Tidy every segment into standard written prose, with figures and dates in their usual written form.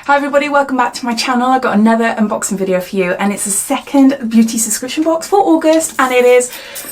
Hi everybody, welcome back to my channel. I've got another unboxing video for you and it's the second beauty subscription box for August and it is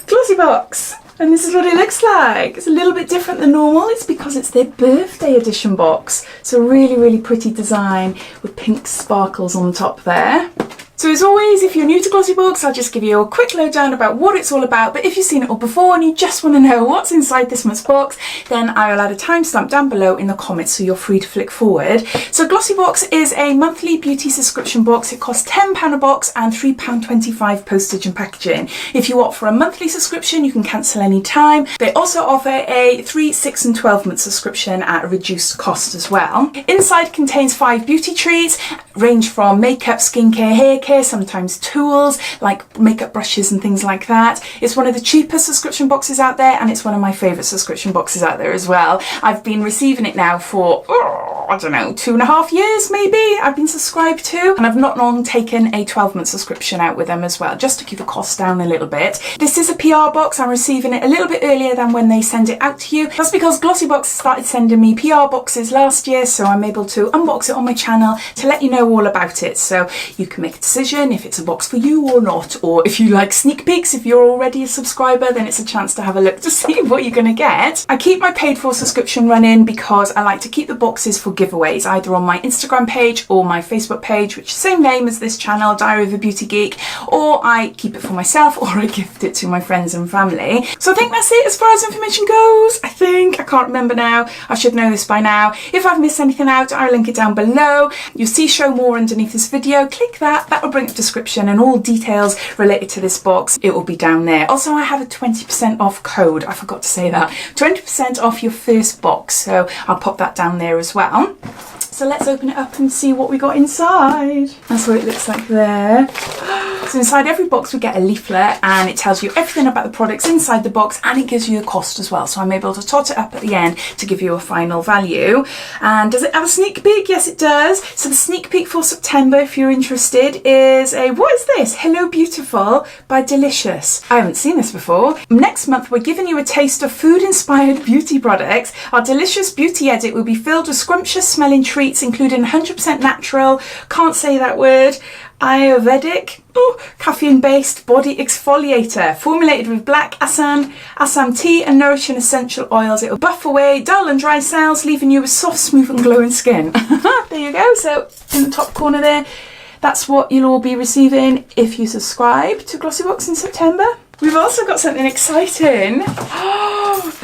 Glossybox. And this is what it looks like. It's a little bit different than normal. It's because it's their birthday edition box. It's a really pretty design with pink sparkles on the top there. So as always, if you're new to Glossybox, I'll just give you a quick lowdown about what it's all about. But if you've seen it all before and you just want to know what's inside this month's box, then I will add a timestamp down below in the comments so you're free to flick forward. So Glossybox is a monthly beauty subscription box. It costs £10 a box and £3.25 postage and packaging. If you opt for a monthly subscription, you can cancel any time. They also offer a 3, 6 and 12 month subscription at a reduced cost as well. Inside contains 5 beauty treats, range from makeup, skincare, hair care, sometimes tools like makeup brushes and things like that. It's one of the cheapest subscription boxes out there and it's one of my favourite subscription boxes out there as well. I've been receiving it now for, I don't know, 2.5 years maybe I've been subscribed to, and I've not long taken a 12-month subscription out with them as well, just to keep the cost down a little bit. This is a PR box. I'm receiving it a little bit earlier than when they send it out to you. That's because Glossybox started sending me PR boxes last year, so I'm able to unbox it on my channel to let you know all about it, so you can make a decision if it's a box for you or not, or if you like sneak peeks. If you're already a subscriber, then it's a chance to have a look to see what you're going to get. I keep my paid for subscription running because I like to keep the boxes for giveaways, either on my Instagram page or my Facebook page, which is the same name as this channel, Diaryofabeautygeek, or I keep it for myself or I gift it to my friends and family. So I think that's it as far as information goes. I can't remember now. I should know this by now. If I've missed anything out, I'll link it down below. You'll see show more underneath this video. Click that. That'll bring up description and all details related to this box. It will be down there. Also, I have a 20% off code. I forgot to say that. 20% off your first box. So I'll pop that down there as well. So let's open it up and see what we got inside. That's what it looks like there. So inside every box we get a leaflet and it tells you everything about the products inside the box and it gives you the cost as well. So I'm able to tot it up at the end to give you a final value. And does it have a sneak peek? Yes, it does. So the sneak peek for September, if you're interested, is a, what is this? Hello Beautiful by Delicious. I haven't seen this before. Next month we're giving you a taste of food-inspired beauty products. Our Delicious Beauty Edit will be filled with scrumptious smelling treats including 100% natural, can't say that word, Ayurvedic, caffeine-based body exfoliator formulated with black Assam tea and nourishing essential oils. It will buff away dull and dry cells, leaving you with soft, smooth and glowing skin. There you go. So in the top corner there, that's what you'll all be receiving if you subscribe to Glossybox in September. We've also got something exciting.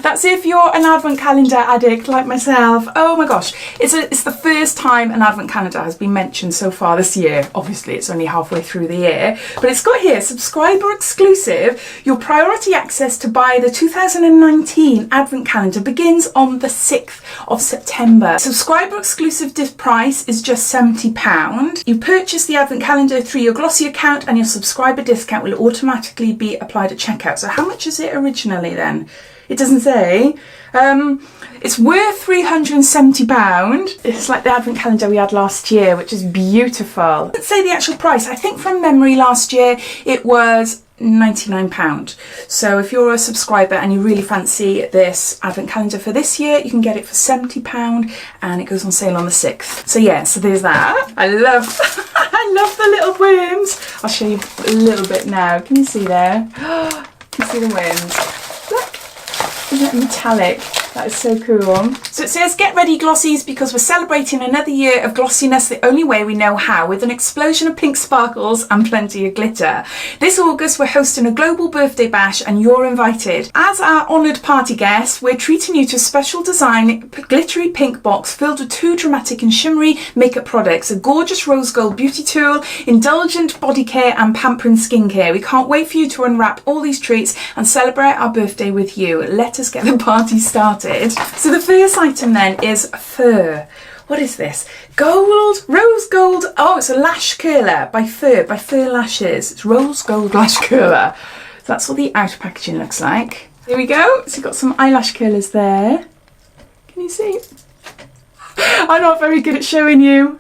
That's if you're an advent calendar addict like myself. Oh my gosh, it's the first time an advent calendar has been mentioned so far this year. Obviously it's only halfway through the year, but it's got here, subscriber exclusive. Your priority access to buy the 2019 advent calendar begins on the 6th of September. Subscriber exclusive price is just £70. You purchase the advent calendar through your Glossy account and your subscriber discount will automatically be applied at checkout. So how much is it originally then? It doesn't say. It's worth £370. It's like the advent calendar we had last year, which is beautiful. Let's say the actual price. I think from memory last year it was £99. So if you're a subscriber and you really fancy this advent calendar for this year, you can get it for £70 and it goes on sale on the 6th. So yeah, so there's that. I love I love the little worms. I'll show you a little bit now. Can you see there? You can see the worms. Look, isn't it metallic? That is so cool. So it says, get ready glossies because we're celebrating another year of glossiness the only way we know how, with an explosion of pink sparkles and plenty of glitter. This August we're hosting a global birthday bash and you're invited. As our honoured party guest, we're treating you to a special design glittery pink box filled with 2 dramatic and shimmery makeup products, a gorgeous rose gold beauty tool, indulgent body care and pampering skincare. We can't wait for you to unwrap all these treats and celebrate our birthday with you. Let us get the party started. So the first item then is fur. What is this? Gold, rose gold. Oh, it's a lash curler by Fur Lashes. It's rose gold lash curler. So that's what the outer packaging looks like. Here we go. So you've got some eyelash curlers there. Can you see? I'm not very good at showing you.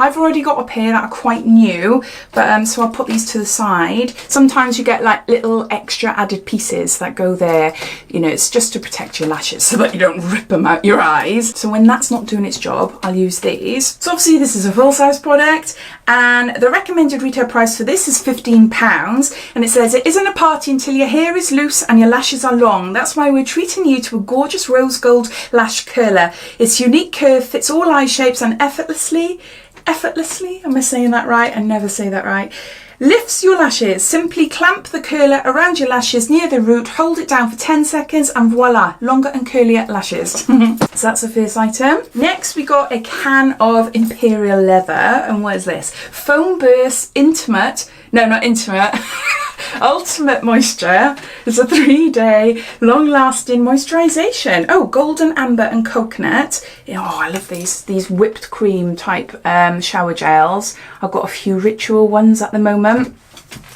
I've already got a pair that are quite new, but so I'll put these to the side. Sometimes you get like little extra added pieces that go there. You know, it's just to protect your lashes so that you don't rip them out your eyes. So when that's not doing its job, I'll use these. So obviously this is a full-size product, and the recommended retail price for this is £15, and it says it isn't a party until your hair is loose and your lashes are long. That's why we're treating you to a gorgeous rose gold lash curler. Its unique curve fits all eye shapes and effortlessly, am I saying that right? I never say that right. Lifts your lashes. Simply clamp the curler around your lashes near the root, hold it down for 10 seconds and voila, longer and curlier lashes. So that's the first item. Next we got a can of Imperial Leather, and what is this? Foam Burst Intimate, no not Intimate, Ultimate Moisture. It's a 3-day long-lasting moisturisation. Oh, golden amber and coconut. Oh, I love these whipped cream type shower gels. I've got a few ritual ones at the moment.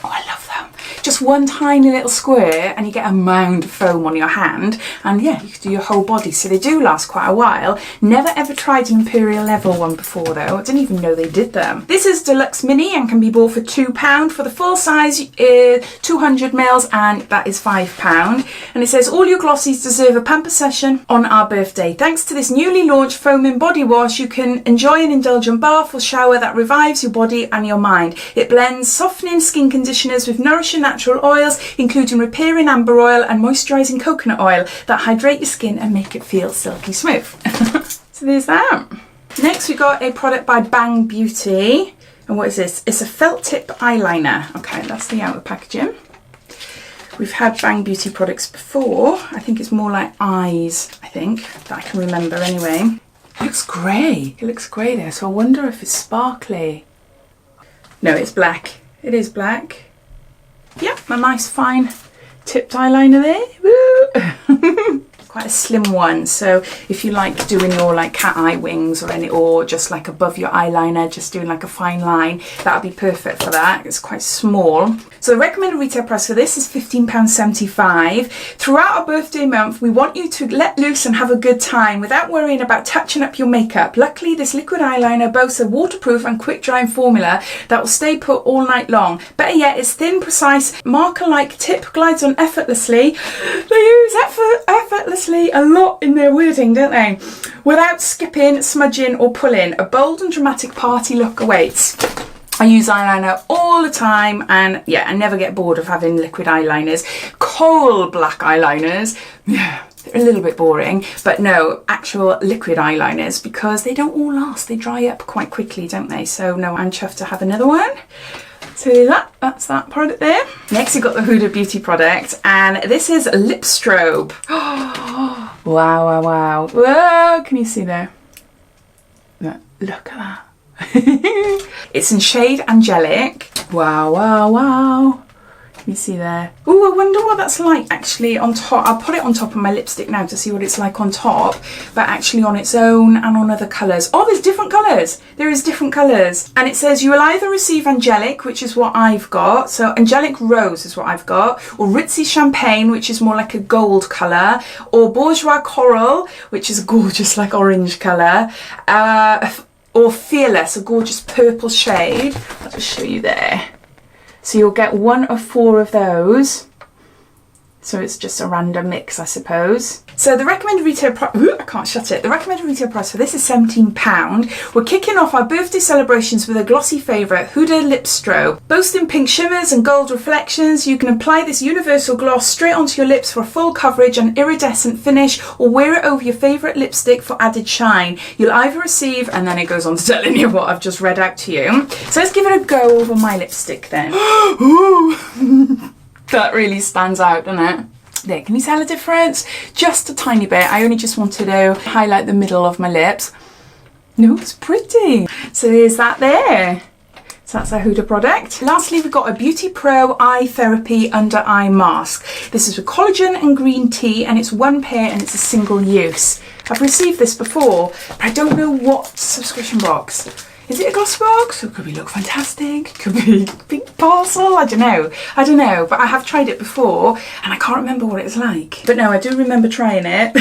Oh, I love them. Just one tiny little squirt and you get a mound of foam on your hand, and yeah, you can do your whole body, so they do last quite a while. Never ever tried an Imperial Leather one before though. I didn't even know they did them. This is Deluxe Mini and can be bought for £2. For the full size 200ml, and that is £5. And it says all your glossies deserve a pamper session on our birthday. Thanks to this newly launched foaming body wash, you can enjoy an indulgent bath or shower that revives your body and your mind. It blends softening skin conditioners with nourishing natural oils, including repairing amber oil and moisturising coconut oil that hydrate your skin and make it feel silky smooth. So there's that. Next we got a product by Bang Beauty, and what is this? It's a felt tip eyeliner. Okay, that's the outer packaging. We've had Bang Beauty products before. I think it's more like eyes, I think, that I can remember anyway. It looks grey. It looks grey there, so I wonder if it's sparkly. No, it's black. It is black. Yep, a nice fine tipped eyeliner there. Woo! Quite a slim one, so if you like doing your like cat eye wings or just like above your eyeliner, just doing like a fine line, that would be perfect for that. It's quite small. So the recommended retail price for this is £15.75. Throughout our birthday month, we want you to let loose and have a good time without worrying about touching up your makeup. Luckily, this liquid eyeliner boasts a waterproof and quick drying formula that will stay put all night long. Better yet, its thin, precise, marker-like tip glides on effortlessly. They use effortlessly a lot in their wording, don't they? Without skipping, smudging or pulling. A bold and dramatic party look awaits. I use eyeliner all the time, and yeah, I never get bored of having liquid eyeliners. Coal black eyeliners, yeah, they're a little bit boring, but no, actual liquid eyeliners, because they don't all last. They dry up quite quickly, don't they? So no, I'm chuffed to have another one. So that's that product there. Next, you've got the Huda Beauty product, and this is Lip Strobe. Oh, wow, wow, wow. Whoa, can you see there? Look at that. It's in shade Angelic. Wow, wow, wow. Can you see there? Oh, I wonder what that's like actually on top. I'll put it on top of my lipstick now to see what it's like on top, but actually on its own and on other colours. Oh, there's different colours. There is different colours. And it says you will either receive Angelic, which is what I've got. So Angelic Rose is what I've got. Or Ritzy Champagne, which is more like a gold colour. Or Bourgeois Coral, which is a gorgeous like orange colour. Or Fearless, a gorgeous purple shade. I'll just show you there. So you'll get one of 4 of those. So it's just a random mix, I suppose. So the recommended retail price, I can't shut it. The recommended retail price for this is £17. We're kicking off our birthday celebrations with a glossy favourite, Huda Lip Strobe. Boasting pink shimmers and gold reflections, you can apply this universal gloss straight onto your lips for a full coverage and iridescent finish, or wear it over your favourite lipstick for added shine. You'll either receive, and then it goes on to telling you what I've just read out to you. So let's give it a go over my lipstick then. That really stands out, doesn't it? There, can you tell the difference? Just a tiny bit. I only just wanted to highlight the middle of my lips. No, it's pretty. So there's that there. So that's our Huda product. Lastly, we've got a Beauty Pro Eye Therapy Under Eye Mask. This is with collagen and green tea, and it's 1 pair and it's a single use. I've received this before, but I don't know what subscription box. Is it a Glossybox? Or could we look fantastic? Could be a big parcel? I don't know, but I have tried it before and I can't remember what it was like. But no, I do remember trying it.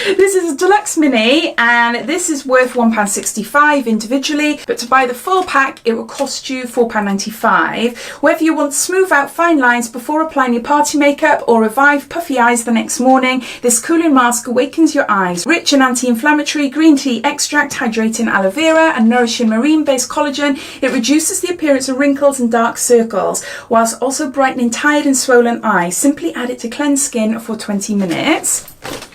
This is a deluxe mini and this is worth £1.65 individually, but to buy the full pack it will cost you £4.95. Whether you want to smooth out fine lines before applying your party makeup or revive puffy eyes the next morning, this cooling mask awakens your eyes. Rich and anti-inflammatory green tea extract, hydrating aloe vera and nourishing marine based collagen, it reduces the appearance of wrinkles and dark circles whilst also brightening tired and swollen eyes. Simply add it to cleanse skin for 20 minutes.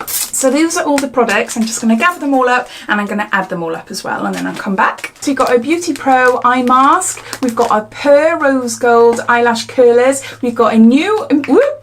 So these are all the products. I'm just going to gather them all up and I'm going to add them all up as well, and then I'll come back. So you've got a Beauty Pro eye mask, we've got a Pearl Rose Gold eyelash curlers, we've got a new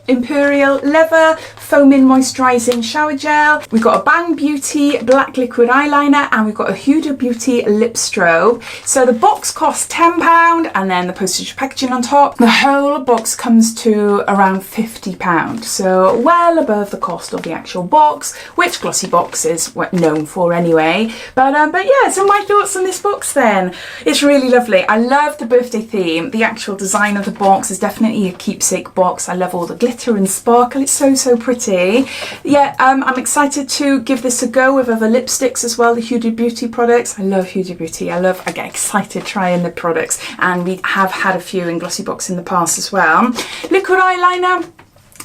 Imperial Leather Foaming Moisturising Shower Gel, we've got a Bang Beauty Black Liquid Eyeliner, and we've got a Huda Beauty Lip Strobe. So the box costs £10 and then the postage packaging on top. The whole box comes to around £50, so well above the cost of the actual box, which Glossybox is known for anyway. But yeah, so my thoughts on this box then. It's really lovely. I love the birthday theme. The actual design of the box is definitely a keepsake box. I love all the glitter and sparkle. It's so pretty. Yeah, I'm excited to give this a go with other lipsticks as well, the Huda Beauty products. I love Huda Beauty. I get excited trying the products, and we have had a few in Glossybox in the past as well. Liquid eyeliner.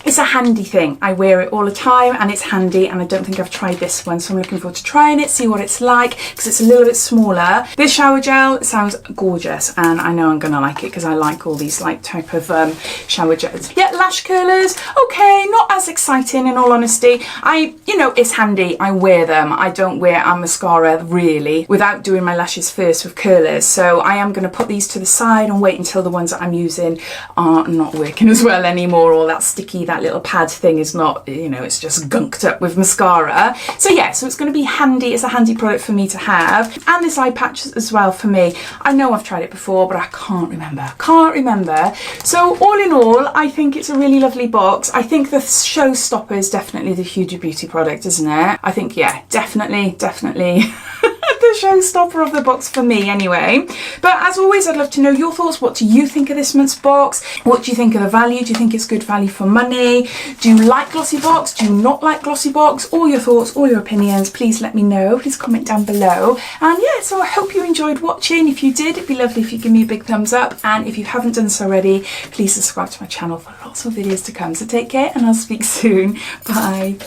It's a handy thing. I wear it all the time and it's handy, and I don't think I've tried this one, so I'm looking forward to trying it, see what it's like, because it's a little bit smaller. This shower gel sounds gorgeous and I know I'm gonna like it because I like all these like type of shower gels. Yeah, lash curlers, okay, not as exciting in all honesty. You know, it's handy, I wear them. I don't wear a mascara really without doing my lashes first with curlers, so I am gonna put these to the side and wait until the ones that I'm using are not working as well anymore, or that sticky, that little pad thing is not, you know, it's just gunked up with mascara. So yeah, so it's going to be handy. It's a handy product for me to have. And this eye patch as well for me. I know I've tried it before, but I can't remember. So all in all, I think it's a really lovely box. I think the showstopper is definitely the Huda Beauty product, isn't it? I think, yeah, definitely the showstopper of the box for me anyway. But as always, I'd love to know your thoughts. What do you think of this month's box? What do you think of the value? Do you think it's good value for money? Do you like Glossybox? Do you not like Glossybox? All your thoughts, all your opinions, please let me know. Please comment down below. And yeah, so I hope you enjoyed watching. If you did, it'd be lovely if you give me a big thumbs up. And if you haven't done so already, please subscribe to my channel for lots of videos to come. So take care and I'll speak soon. Bye.